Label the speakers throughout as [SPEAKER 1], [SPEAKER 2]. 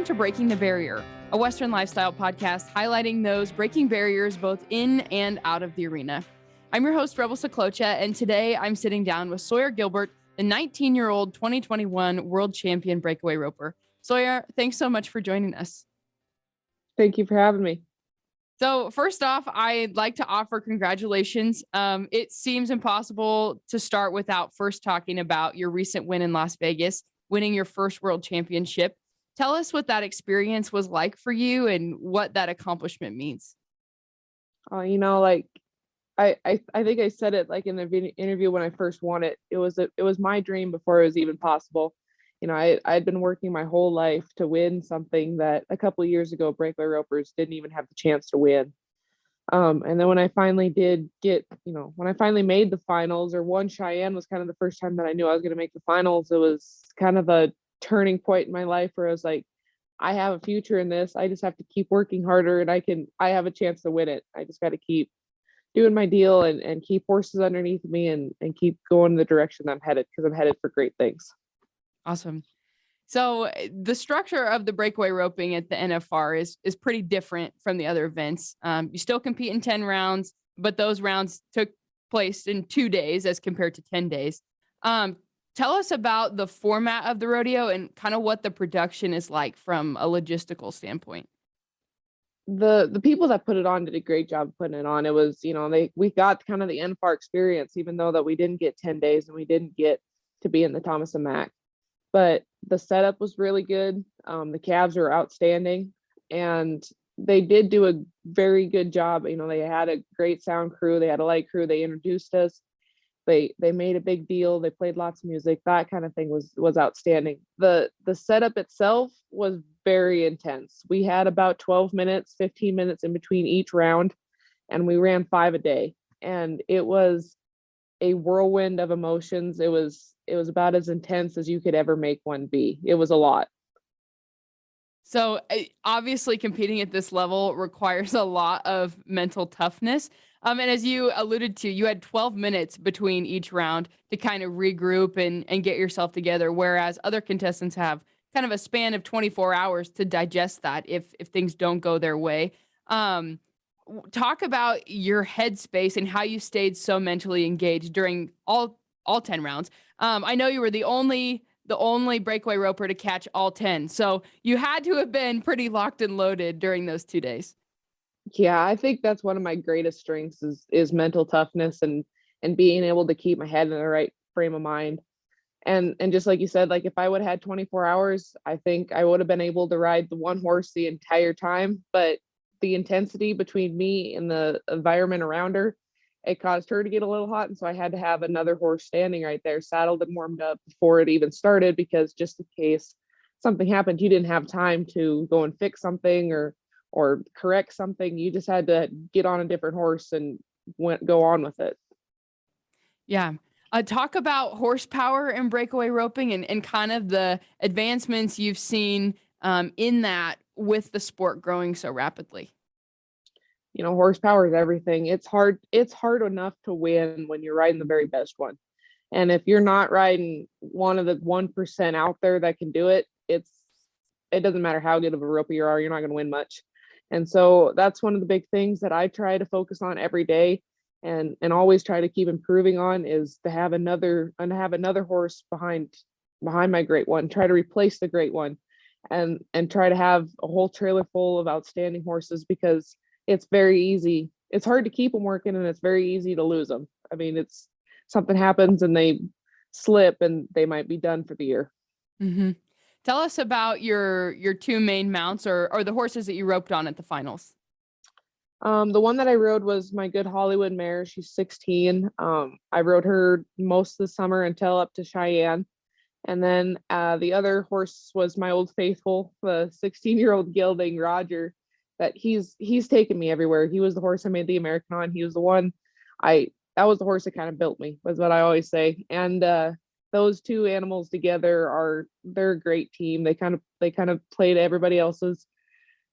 [SPEAKER 1] Welcome to Breaking the Barrier, a Western lifestyle podcast highlighting those breaking barriers both in and out of the arena. I'm your host, Rebel Sjeklocha, and today I'm sitting down with Sawyer Gilbert, the 19-year-old 2021 world champion breakaway roper. Sawyer, thanks so much for joining us.
[SPEAKER 2] Thank you for having me.
[SPEAKER 1] So first off, I'd like to offer congratulations. It seems impossible to start without first talking about your recent win in Las Vegas, winning your first world championship. Tell us what that experience was like for you and what that accomplishment means.
[SPEAKER 2] I think I said it like in the interview when I first won it. It was my dream before it was even possible. I'd been working my whole life to win something that a couple of years ago breakaway ropers didn't even have the chance to win. And then when I finally did when I finally made the finals, or won Cheyenne, was kind of the first time that I knew I was going to make the finals. It was kind of a turning point in my life where I was like, I have a future in this. I just have to keep working harder, and I have a chance to win it. I just got to keep doing my deal and keep horses underneath me and keep going in the direction I'm headed, because I'm headed for great things.
[SPEAKER 1] Awesome. So the structure of the breakaway roping at the NFR is pretty different from the other events. You still compete in 10 rounds, but those rounds took place in 2 days as compared to 10 days. Tell us about the format of the rodeo and kind of what the production is like from a logistical standpoint.
[SPEAKER 2] The people that put it on did a great job putting it on. It was, we got kind of the NFR experience, even though that we didn't get 10 days and we didn't get to be in the Thomas and Mack. But the setup was really good. The calves were outstanding, and they did do a very good job. They had a great sound crew. They had a light crew. They introduced us. They made a big deal. They played lots of music. That kind of thing was outstanding. The setup itself was very intense. We had about 12 minutes, 15 minutes in between each round, and we ran 5 a day. And it was a whirlwind of emotions. It was about as intense as you could ever make one be. It was a lot.
[SPEAKER 1] So obviously competing at this level requires a lot of mental toughness. And as you alluded to, you had 12 minutes between each round to kind of regroup and get yourself together, whereas other contestants have kind of a span of 24 hours to digest that if things don't go their way. Talk about your headspace and how you stayed so mentally engaged during all 10 rounds. I know you were the only breakaway roper to catch all 10. So you had to have been pretty locked and loaded during those 2 days.
[SPEAKER 2] Yeah, I think that's one of my greatest strengths is mental toughness and being able to keep my head in the right frame of mind. And just like you said, like if I would have had 24 hours, I think I would have been able to ride the one horse the entire time. But the intensity between me and the environment around her, it caused her to get a little hot. And so I had to have another horse standing right there, saddled and warmed up before it even started, because just in case something happened, you didn't have time to go and fix something or correct something. You just had to get on a different horse and go on with it.
[SPEAKER 1] Yeah. Talk about horsepower and breakaway roping and kind of the advancements you've seen in that with the sport growing so rapidly.
[SPEAKER 2] Horsepower is everything. It's hard enough to win when you're riding the very best one. And if you're not riding one of the 1% out there that can do it, it doesn't matter how good of a roper you are, you're not going to win much. And so that's one of the big things that I try to focus on every day and always try to keep improving on, is to have another horse behind my great one, try to replace the great one, and try to have a whole trailer full of outstanding horses, because it's very easy. It's hard to keep them working, and it's very easy to lose them. I mean, it's something happens and they slip and they might be done for the year.
[SPEAKER 1] Mm-hmm. Tell us about your 2 main mounts or the horses that you roped on at the finals.
[SPEAKER 2] The one that I rode was my good Hollywood mare. She's 16. I rode her most of the summer until up to Cheyenne. And then the other horse was my old faithful, the 16-year-old gelding, Roger, that he's taken me everywhere. He was the horse I made the American on. He was the one that was the horse that kind of built me, was what I always say. And those 2 animals together they're a great team. They kind of play to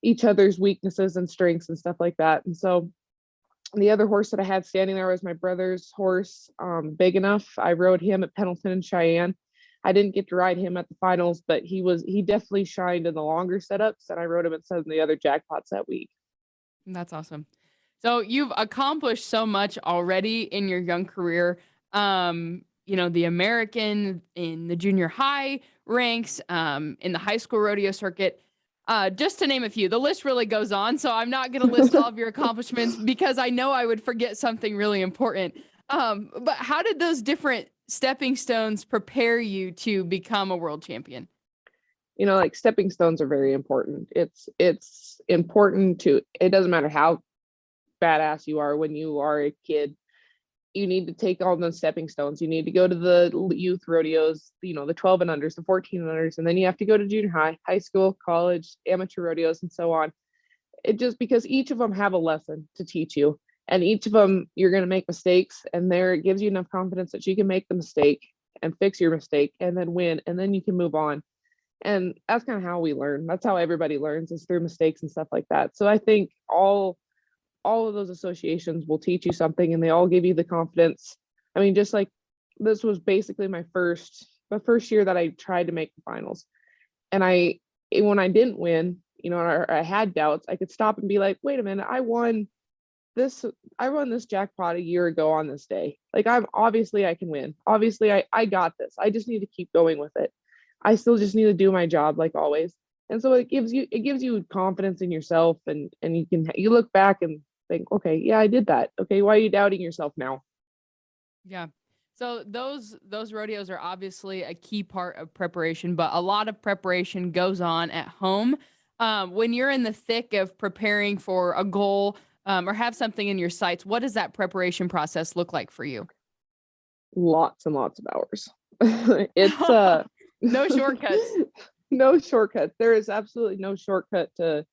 [SPEAKER 2] each other's weaknesses and strengths and stuff like that. And so the other horse that I had standing there was my brother's horse, Big Enough. I rode him at Pendleton and Cheyenne. I didn't get to ride him at the finals, but he definitely shined in the longer setups, and I rode him in some of the other jackpots that week.
[SPEAKER 1] That's awesome. So you've accomplished so much already in your young career. The American in the junior high ranks, in the high school rodeo circuit, just to name a few. The list really goes on, so I'm not going to list all of your accomplishments because I know I would forget something really important. But how did those different stepping stones prepare you to become a world champion?
[SPEAKER 2] Like stepping stones are very important. It's important to, it doesn't matter how badass you are when you are a kid, you need to take all those stepping stones. You need to go to the youth rodeos, the 12 and unders, the 14 and unders, and then you have to go to junior high, high school, college, amateur rodeos, and so on. It just, because each of them have a lesson to teach you, and each of them you're going to make mistakes, and there it gives you enough confidence that you can make the mistake and fix your mistake and then win, and then you can move on. And that's kind of how we learn. That's how everybody learns, is through mistakes and stuff like that. So I think all of those associations will teach you something, and they all give you the confidence. I mean, just like this was basically my first year that I tried to make the finals. And when I didn't win, or I had doubts, I could stop and be like, wait a minute, I won this jackpot a year ago on this day. Like, I can win. Obviously I got this. I just need to keep going with it. I still just need to do my job like always. And so it gives you confidence in yourself, and you look back and think, okay, yeah, I did that. Okay, why are you doubting yourself now?
[SPEAKER 1] Yeah. So those rodeos are obviously a key part of preparation, but a lot of preparation goes on at home. When you're in the thick of preparing for a goal, or have something in your sights, what does that preparation process look like for you?
[SPEAKER 2] Lots and lots of hours. It's
[SPEAKER 1] No shortcuts.
[SPEAKER 2] no shortcut. There is absolutely no shortcut to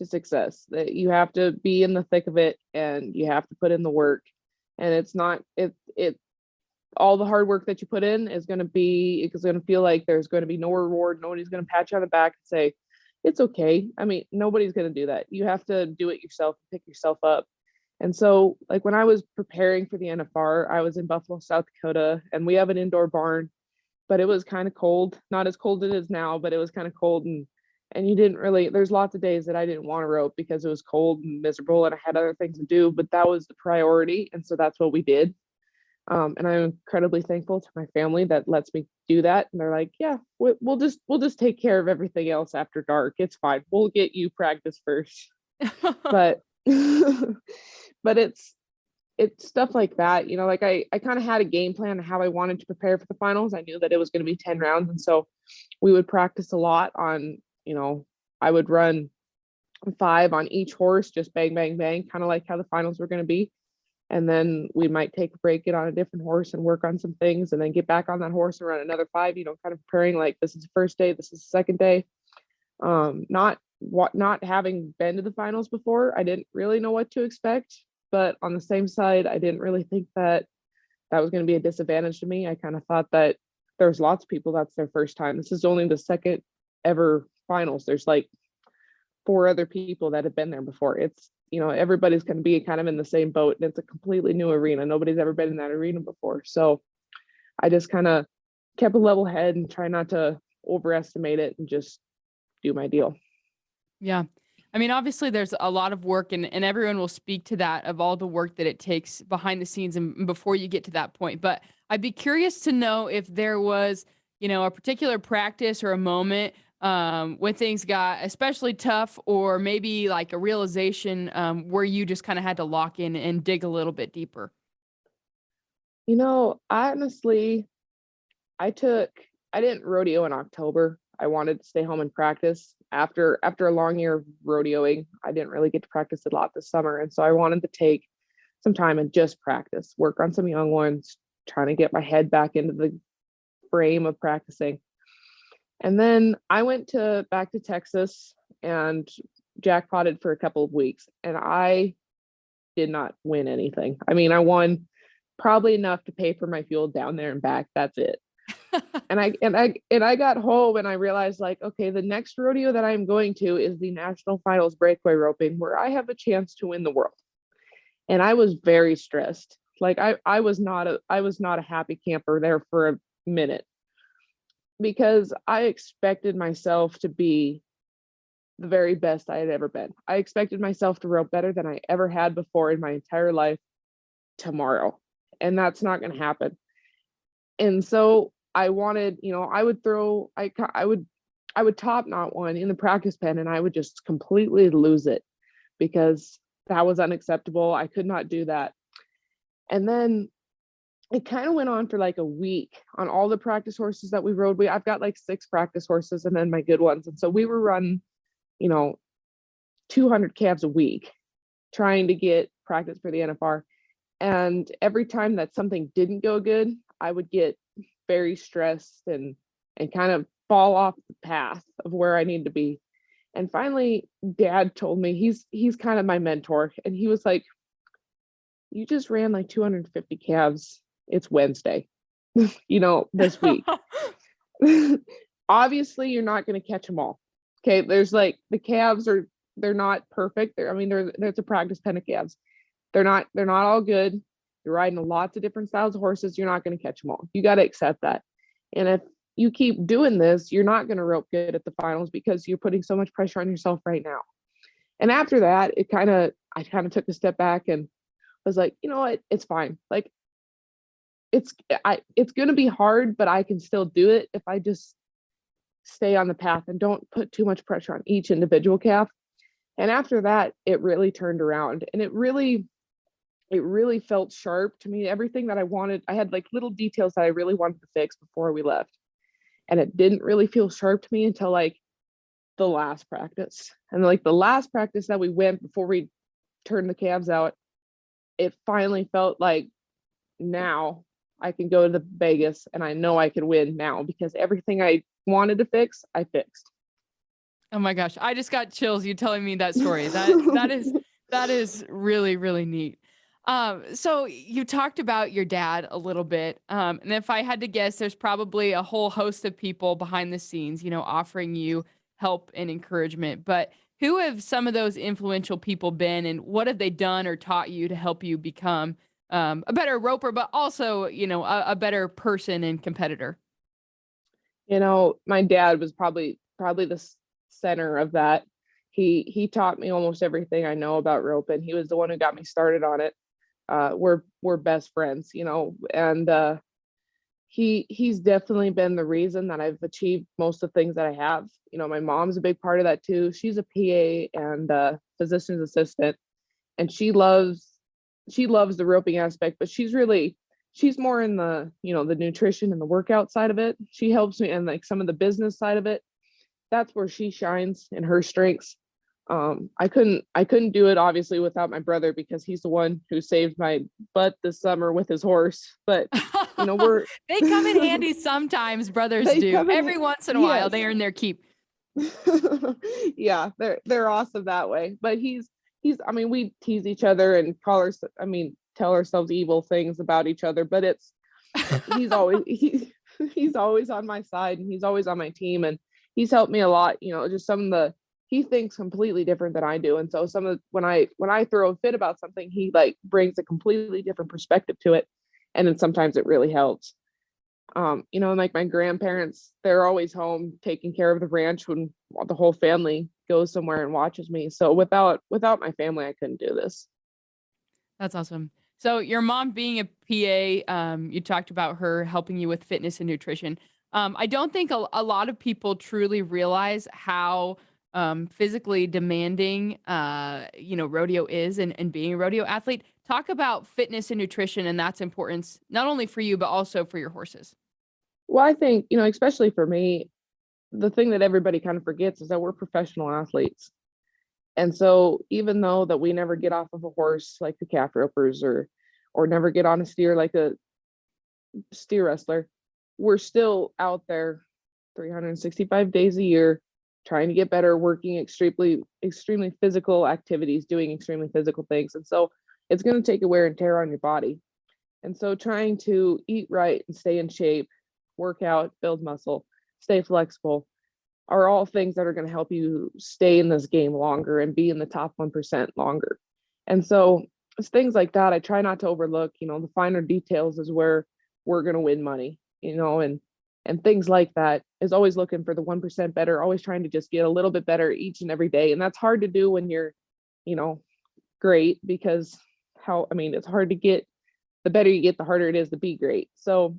[SPEAKER 2] success. That you have to be in the thick of it, and you have to put in the work. And it's not it all the hard work that you put in is going to feel like there's going to be no reward. Nobody's going to pat you on the back and say it's okay. I mean, nobody's going to do that. You have to do it yourself, pick yourself up. And so, like, when I was preparing for the NFR, I was in Buffalo, South Dakota, and we have an indoor barn, but it was kind of cold. Not as cold as it is now, but it was kind of cold, and you didn't really, there's lots of days that I didn't want to rope because it was cold and miserable and I had other things to do, but that was the priority. And so that's what we did. And I'm incredibly thankful to my family that lets me do that. And they're like, yeah, we'll just take care of everything else after dark. It's fine. We'll get you practice first. But, but it's stuff like that, like I kind of had a game plan of how I wanted to prepare for the finals. I knew that it was going to be 10 rounds. And so we would practice a lot on, I would run 5 on each horse, just bang, bang, bang, kind of like how the finals were going to be. And then we might take a break, get on a different horse and work on some things, and then get back on that horse and run another 5, kind of preparing like this is the first day, this is the second day. Not having been to the finals before, I didn't really know what to expect. But on the same side, I didn't really think that was going to be a disadvantage to me. I kind of thought that there's lots of people that's their first time. This is only the second ever finals. There's like 4 other people that have been there before. It's, everybody's going to be kind of in the same boat, and it's a completely new arena. Nobody's ever been in that arena before. So I just kind of kept a level head and try not to overestimate it and just do my deal.
[SPEAKER 1] Yeah. I mean, obviously there's a lot of work, and everyone will speak to that, of all the work that it takes behind the scenes and before you get to that point. But I'd be curious to know if there was, a particular practice or a moment when things got especially tough, or maybe like a realization where you just kind of had to lock in and dig a little bit deeper.
[SPEAKER 2] Honestly, I didn't rodeo in October. I wanted to stay home and practice. After a long year of rodeoing, I didn't really get to practice a lot this summer. And so I wanted to take some time and just practice, work on some young ones, trying to get my head back into the frame of practicing. And then I went back to Texas and jackpotted for a couple of weeks, and I did not win anything. I mean, I won probably enough to pay for my fuel down there and back. That's it. And I got home and I realized, like, okay, the next rodeo that I'm going to is the national finals breakaway roping, where I have a chance to win the world. And I was very stressed. Like I was not a happy camper there for a minute. because I expected myself to be the very best I had ever been. I expected myself to rope better than I ever had before in my entire life tomorrow. And that's not going to happen. And so I wanted, I would throw, I would top knot one in the practice pen and I would just completely lose it because that was unacceptable. I could not do that. And then it kind of went on for like a week on all the practice horses that we rode. I've got like 6 practice horses and then my good ones. And so we were running, 200 calves a week trying to get practice for the NFR. And every time that something didn't go good, I would get very stressed and kind of fall off the path of where I need to be. And finally, Dad told me, he's kind of my mentor, and he was like, "You just ran like 250 calves. It's Wednesday, this week. Obviously, you're not going to catch them all. Okay, there's like the calves they're not perfect. There's a practice pen of calves. They're not all good. You're riding lots of different styles of horses. You're not going to catch them all. You got to accept that. And if you keep doing this, you're not going to rope good at the finals because you're putting so much pressure on yourself right now." And after that, I kind of took a step back and was like, you know what? It's fine. Like it's going to be hard, but I can still do it if I just stay on the path and don't put too much pressure on each individual calf. And after that, it really turned around, and it really felt sharp to me. Everything that I wanted, I had like little details that I really wanted to fix before we left. And it didn't really feel sharp to me until like the last practice. And like the last practice that we went before we turned the calves out, it finally felt like now I can go to Vegas and I know I can win now because everything I wanted to fix, I fixed.
[SPEAKER 1] Oh my gosh, I just got chills you telling me that story. That is really, really neat. So you talked about your dad a little bit. And if I had to guess, there's probably a whole host of people behind the scenes, offering you help and encouragement. But who have some of those influential people been, and what have they done or taught you to help you become a better roper, but also, a better person and competitor?
[SPEAKER 2] My dad was probably the center of that. He taught me almost everything I know about roping. He was the one who got me started on it. We're best friends, and he's definitely been the reason that I've achieved most of the things that I have. My mom's a big part of that too. She's a PA and physician's assistant, and she loves the roping aspect, but she's more in the the nutrition and the workout side of it. She helps me in like some of the business side of it. That's where she shines in her strengths. I couldn't do it obviously without my brother because he's the one who saved my butt this summer with his horse. But we're
[SPEAKER 1] They come in handy sometimes, brothers
[SPEAKER 2] they
[SPEAKER 1] do.
[SPEAKER 2] come in
[SPEAKER 1] Every once in a while,
[SPEAKER 2] yes.
[SPEAKER 1] they earn their keep.
[SPEAKER 2] Yeah, they're awesome that way. But he's we tease each other and tell ourselves evil things about each other, but he's always he's always on my side and he's always on my team, and he's helped me a lot. Just some of the he thinks completely different than I do, and so some of when I throw a fit about something, he like brings a completely different perspective to it, and then sometimes it really helps. Like my grandparents, they're always home taking care of the ranch when the whole family goes somewhere and watches me. So without my family, I couldn't do this.
[SPEAKER 1] That's awesome. So your mom being a PA, you talked about her helping you with fitness and nutrition. I don't think a lot of people truly realize how physically demanding, rodeo is, and being a rodeo athlete. Talk about fitness and nutrition and that's importance, not only for you, but also for your horses.
[SPEAKER 2] Well, I think, especially for me, the thing that everybody kind of forgets is that we're professional athletes. And so even though that we never get off of a horse like the calf ropers or never get on a steer like a steer wrestler, we're still out there 365 days a year trying to get better, working extremely physical activities, doing extremely physical things. And so it's going to take a wear and tear on your body. And so trying to eat right and stay in shape, work out, build muscle, stay flexible are all things that are going to help you stay in this game longer and be in the top 1% longer. And so it's things like that I try not to overlook. The finer details is where we're going to win money, and and things like that, is always looking for the 1% better, always trying to just get a little bit better each and every day. And that's hard to do when you're, you know, great, because it's hard to get, the better you get, the harder it is to be great. So,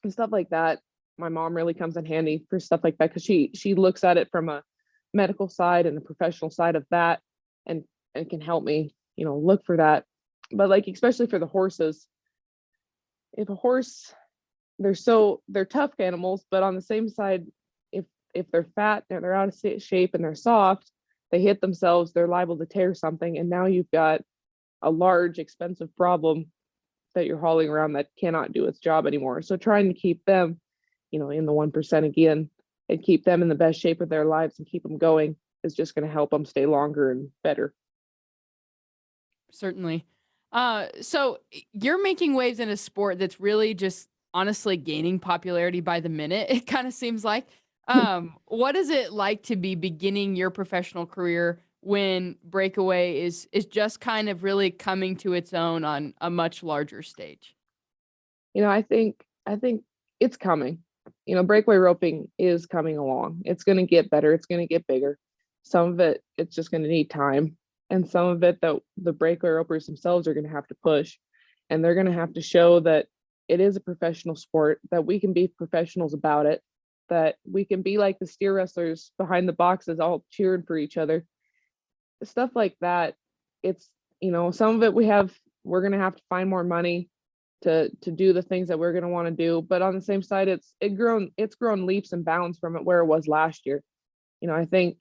[SPEAKER 2] and stuff like that, my mom really comes in handy for stuff like that, because she looks at it from a medical side and the professional side of that, and can help me, look for that. But like, especially for the horses, if a horse, they're tough animals, but on the same side, if they're fat and they're out of shape and they're soft, they hit themselves, they're liable to tear something, and now you've got a large, expensive problem that you're hauling around that cannot do its job anymore. So trying to keep them, in the 1% again, and keep them in the best shape of their lives and keep them going, is just going to help them stay longer and better.
[SPEAKER 1] Certainly. So you're making waves in a sport that's really just honestly gaining popularity by the minute. It kind of seems like. What is it like to be beginning your professional career when Breakaway is just kind of really coming to its own on a much larger stage?
[SPEAKER 2] I think it's coming. Breakaway roping is coming along. It's going to get better. It's going to get bigger. Some of it, it's just going to need time. And some of it, that the breakaway ropers themselves are going to have to push. And they're going to have to show that it is a professional sport, that we can be professionals about it, that we can be like the steer wrestlers behind the boxes, all cheering for each other. Stuff like that. It's, some of it we're going to have to find more money to do the things that we're going to want to do. But on the same side, it's grown leaps and bounds from it where it was last year. I think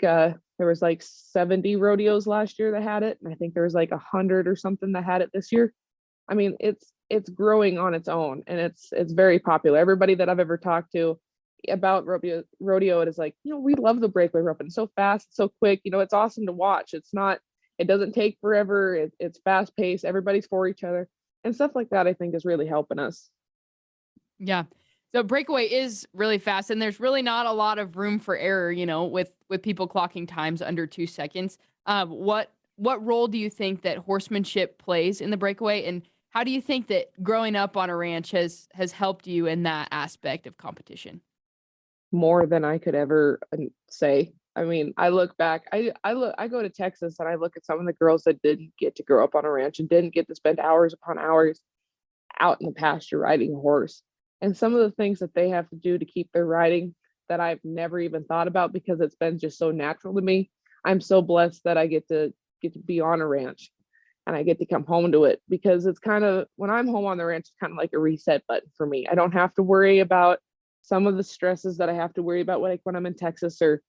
[SPEAKER 2] there was like 70 rodeos last year that had it, and I think there was like 100 or something that had it this year. I mean, it's growing on its own, and it's very popular. Everybody that I've ever talked to about rodeo, it is like, we love the breakaway rope, and so fast, so quick. It's awesome to watch. It doesn't take forever. It's fast paced. Everybody's for each other, and stuff like that, I think, is really helping us.
[SPEAKER 1] Yeah. So Breakaway is really fast, and there's really not a lot of room for error, with people clocking times under 2 seconds. What role do you think that horsemanship plays in the Breakaway, and how do you think that growing up on a ranch has helped you in that aspect of competition?
[SPEAKER 2] More than I could ever say. I mean, I look back, I go to Texas, and I look at some of the girls that didn't get to grow up on a ranch and didn't get to spend hours upon hours out in the pasture riding a horse. And some of the things that they have to do to keep their riding, that I've never even thought about, because it's been just so natural to me. I'm so blessed that I get to be on a ranch, and I get to come home to it, because it's kind of, when I'm home on the ranch, it's kind of like a reset button for me. I don't have to worry about some of the stresses that I have to worry about, like when I'm in Texas, or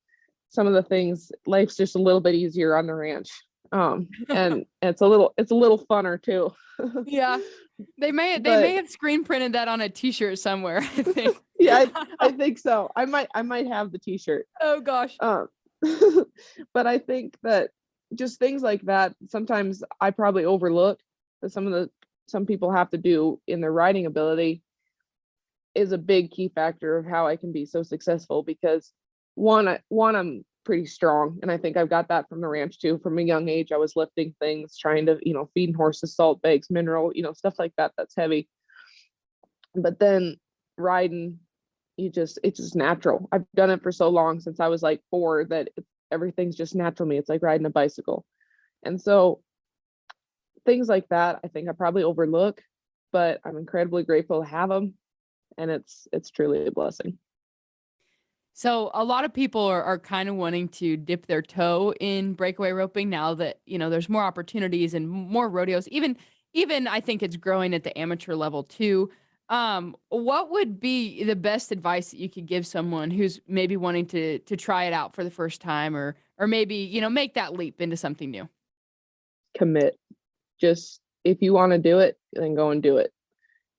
[SPEAKER 2] some of the things. Life's just a little bit easier on the ranch. And it's a little funner too.
[SPEAKER 1] Yeah. They may
[SPEAKER 2] But
[SPEAKER 1] have screen printed that on a t-shirt somewhere, I think.
[SPEAKER 2] yeah, I think so. I might have the t-shirt.
[SPEAKER 1] Oh gosh.
[SPEAKER 2] Um, but I think that just things like that, sometimes I probably overlook that some people have to do in their riding ability, is a big key factor of how I can be so successful. Because I'm pretty strong, and I think I've got that from the ranch too. From a young age, I was lifting things, trying to, feeding horses salt bags, mineral, stuff like that, that's heavy. But then riding, it's just natural. I've done it for so long, since I was like 4, that everything's just natural to me. It's like riding a bicycle. And so things like that, I think I probably overlook, but I'm incredibly grateful to have them, and it's truly a blessing.
[SPEAKER 1] So a lot of people are kind of wanting to dip their toe in breakaway roping now that, there's more opportunities and more rodeos. Even I think it's growing at the amateur level too. What would be the best advice that you could give someone who's maybe wanting to try it out for the first time, or maybe, make that leap into something new?
[SPEAKER 2] Commit. Just, if you want to do it, then go and do it.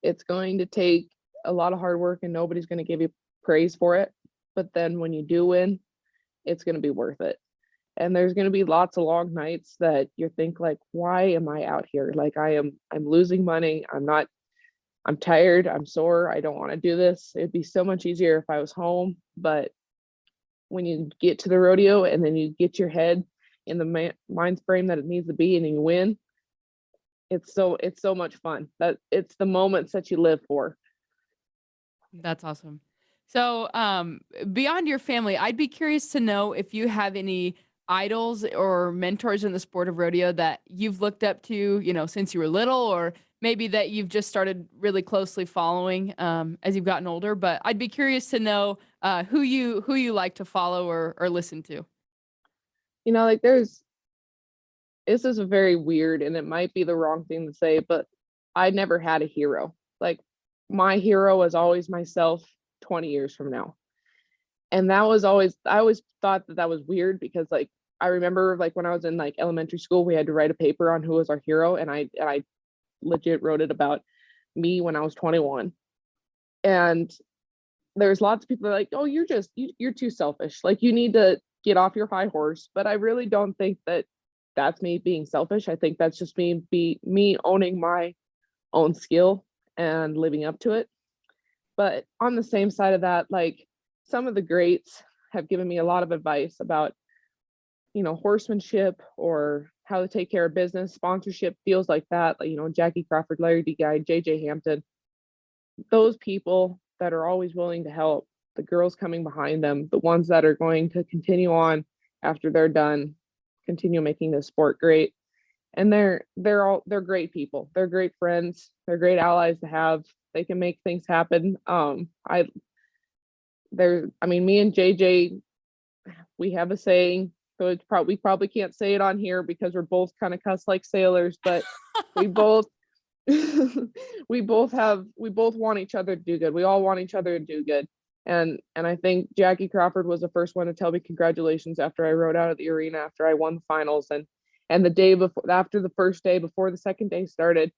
[SPEAKER 2] It's going to take a lot of hard work, and nobody's going to give you praise for it. But then when you do win, it's going to be worth it. And there's going to be lots of long nights that you think like, why am I out here? Like, I'm losing money. I'm tired. I'm sore. I don't want to do this. It'd be so much easier if I was home. But when you get to the rodeo, and then you get your head in the mind frame that it needs to be, and you win, it's so much fun. That it's the moments that you live for.
[SPEAKER 1] That's awesome. So, beyond your family, I'd be curious to know if you have any idols or mentors in the sport of rodeo that you've looked up to, since you were little, or maybe that you've just started really closely following as you've gotten older. But I'd be curious to know who you like to follow or listen to.
[SPEAKER 2] Like this is a very weird, and it might be the wrong thing to say, but I never had a hero. Like my hero was always myself 20 years from now. And that was always, I always thought that that was weird because like I remember like when I was in like elementary school, we had to write a paper on who was our hero, and I legit wrote it about me when I was 21. And there's lots of people that are like, oh, you're too selfish. Like you need to get off your high horse. But I really don't think that that's me being selfish. I think that's just me owning my own skill and living up to it. But on the same side of that, like some of the greats have given me a lot of advice about, horsemanship or how to take care of business, sponsorship, deals like that. Like, Jackie Crawford, Larry D. Guy, JJ Hampton, those people that are always willing to help, the girls coming behind them, the ones that are going to continue on after they're done, continue making this sport great. And they're great people. They're great friends. They're great allies to have. They can make things happen. Me and JJ, we have a saying, so we probably can't say it on here because we're both kind of cuss like sailors, but we both we both want each other to do good. We all want each other to do good. And I think Jackie Crawford was the first one to tell me congratulations after I rode out of the arena after I won the finals. And the day before, after the first day, before the second day started,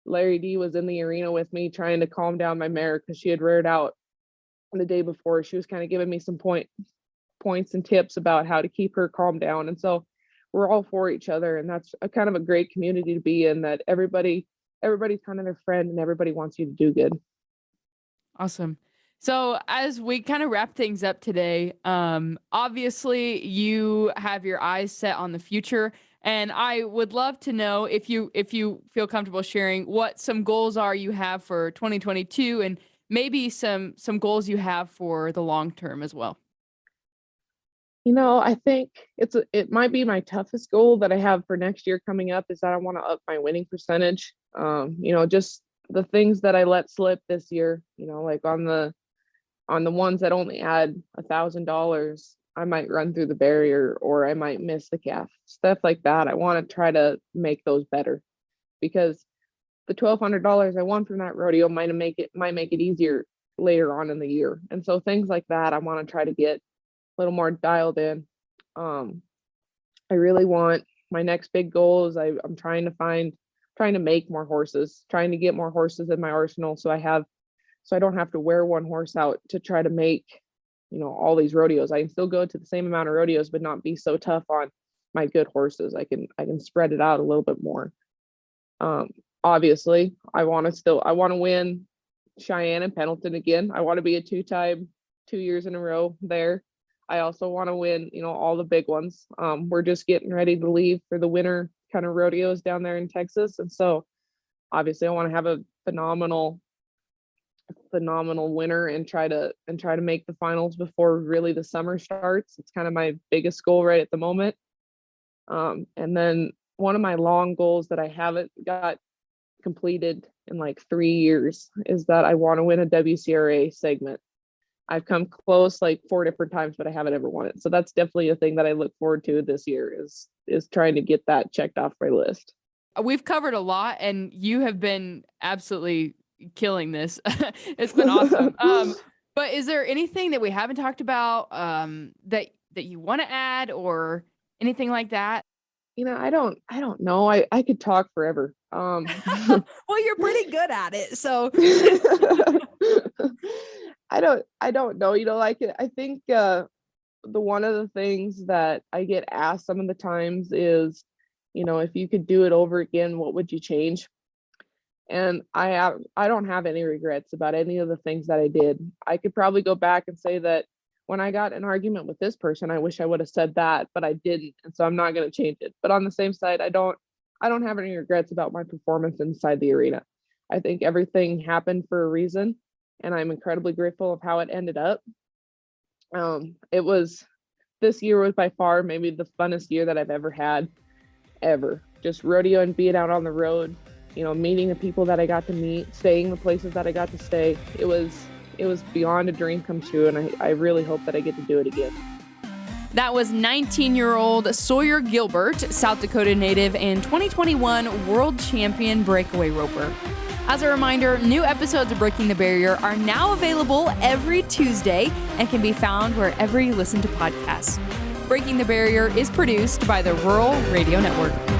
[SPEAKER 2] Larry D was in the arena with me trying to calm down my mare because she had reared out the day before. She was kind of giving me some points and tips about how to keep her calmed down. And so we're all for each other, and that's a kind of a great community to be in, that everybody's kind of their friend and everybody wants you to do good.
[SPEAKER 1] Awesome. So as we kind of wrap things up today, obviously you have your eyes set on the future, and I would love to know if you feel comfortable sharing what some goals are you have for 2022, and maybe some goals you have for the long term as well.
[SPEAKER 2] I think it might be my toughest goal that I have for next year coming up is that I want to up my winning percentage. Just the things that I let slip this year, like on the ones that only add $1,000, I might run through the barrier or I might miss the calf. Stuff like that. I want to try to make those better because the $1,200 I won from that rodeo might make it easier later on in the year. And so things like that, I want to try to get a little more dialed in. I really want my next big goal is I'm trying to make more horses, trying to get more horses in my arsenal so I don't have to wear one horse out to try to make, all these rodeos. I can still go to the same amount of rodeos, but not be so tough on my good horses. I can spread it out a little bit more. Obviously, I want to win Cheyenne and Pendleton again. I want to be a two-time, 2 years in a row there. I also want to win, all the big ones. We're just getting ready to leave for the winter kind of rodeos down there in Texas. And so obviously I want to have a phenomenal winter and try to make the finals before really the summer starts. It's kind of my biggest goal right at the moment. And then one of my long goals that I haven't got completed in like 3 years is that I want to win a WCRA segment. I've come close like 4 different times, but I haven't ever won it. So that's definitely a thing that I look forward to this year is trying to get that checked off my list.
[SPEAKER 1] We've covered a lot, and you have been absolutely killing this. It's been awesome. But is there anything that we haven't talked about that you want to add or anything like that?
[SPEAKER 2] I don't know. I could talk forever.
[SPEAKER 3] Well, you're pretty good at it. So
[SPEAKER 2] I don't know. I think the one of the things that I get asked some of the times is, if you could do it over again, what would you change? And I don't have any regrets about any of the things that I did. I could probably go back and say that when I got an argument with this person, I wish I would have said that, but I didn't, and so I'm not going to change it. But on the same side, I don't have any regrets about my performance inside the arena. I think everything happened for a reason, and I'm incredibly grateful of how it ended up. This year was by far maybe the funnest year that I've ever had, ever. Just rodeo and being out on the road, meeting the people that I got to meet, staying the places that I got to stay. It was beyond a dream come true, and I really hope that I get to do it again.
[SPEAKER 1] That was 19-year-old Sawyer Gilbert, South Dakota native and 2021 world champion breakaway roper. As a reminder, new episodes of Breaking the Barrier are now available every Tuesday and can be found wherever you listen to podcasts. Breaking the Barrier is produced by the Rural Radio Network.